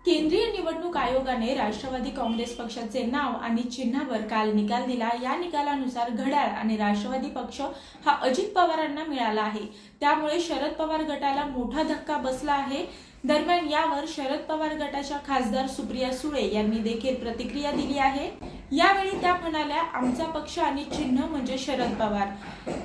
केंद्रीय निवडणूक आयोगाने राष्ट्रवादी काँग्रेस पक्षाचे नाव आणि चिन्हावर काल निकाल दिला। या निकालानुसार घड्याळ आणि राष्ट्रवादी पक्ष हा अजित पवारांना मिळाला आहे। त्यामुळे शरद पवार गटाला मोठा धक्का बसला आहे। दरम्यान यावर शरद पवार गटाच्या खासदार सुप्रिया सुळे यांनी देखील प्रतिक्रिया दिली आहे। यावेळी त्या म्हणाल्या, आमचा पक्ष आणि चिन्ह म्हणजे शरद पवार।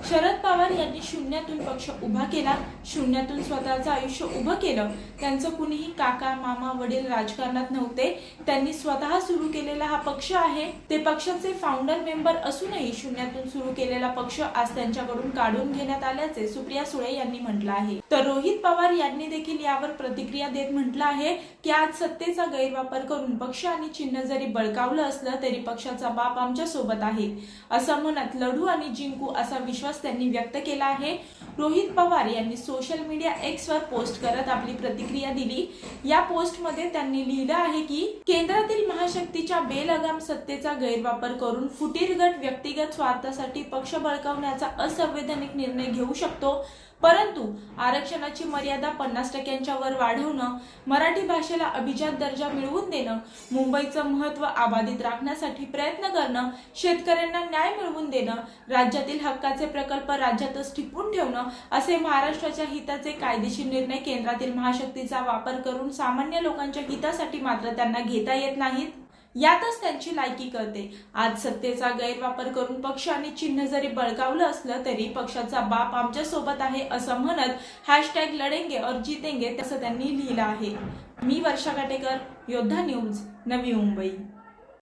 शरद पवार यांनी शून्यातून पक्ष उभा केला, शून्यातून स्वतःचं आयुष्य उभं केलं। त्यांचं कुणीही काका मामा वडील राजकारणात नव्हते, त्यांनी स्वतः सुरू केलेला हा पक्ष आहे। ते पक्षाचे फाउंडर मेंबर असूनही शून्यातून सुरू केलेला पक्ष आज त्यांच्याकडून काढून घेण्यात आल्याचे सुप्रिया सुळे यांनी म्हटलं आहे। तर रोहित पवार यांनी देखील यावर प्रतिक्रिया देत म्हटलं आहे की आज सत्तेचा गैरवापर करून पक्ष आणि चिन्ह जरी बळकावलं असलं तरी पक्षाचा बाप आमच्या सोबत आहे असं म्हणत लढू आणि जिंकू असा विश्वास त्यांनी व्यक्त केला आहे। रोहित पवार यांनी सोशल मीडिया एक्स वर पोस्ट करत आपली प्रतिक्रिया दिली। या पोस्ट मध्ये त्यांनी लिहिलं आहे की केंद्रातील महाशक्तीच्या बेलगाम सत्तेचा गैरवापर करून फुटीर गट व्यक्तिगत स्वार्थासाठी पक्ष बळकावण्याचा असंवैधानिक निर्णय घेऊ शकतो, परंतु आरक्षणाची मर्यादा 50% वर वाढवणं, मराठी भाषेला अभिजात दर्जा मिळवून देणं, मुंबईचं महत्त्व अबाधित राखण्यासाठी प्रयत्न करणं, शेतकऱ्यांना न्याय मिळवून देणं, राज्यातील हक्काचे प्रकल्प राज्यातच टिकवून ठेवणं असे महाराष्ट्राच्या हिताचे कायदेशीर निर्णय केंद्रातील महाशक्तीचा वापर करून सामान्य लोकांच्या हितासाठी मात्र त्यांना घेता येत नाहीत, यातच त्यांची लायकी कळते। आज सत्तेचा गैरवापर करून पक्ष आणि चिन्ह जरी बळकावलं असलं तरी पक्षाचा बाप आमच्या सोबत आहे असं म्हणत #लढेंगे और जीतेंगे असं त्यांनी लिहिलं आहे। मी वर्षा काटेकर, योद्धा न्यूज, नवी मुंबई।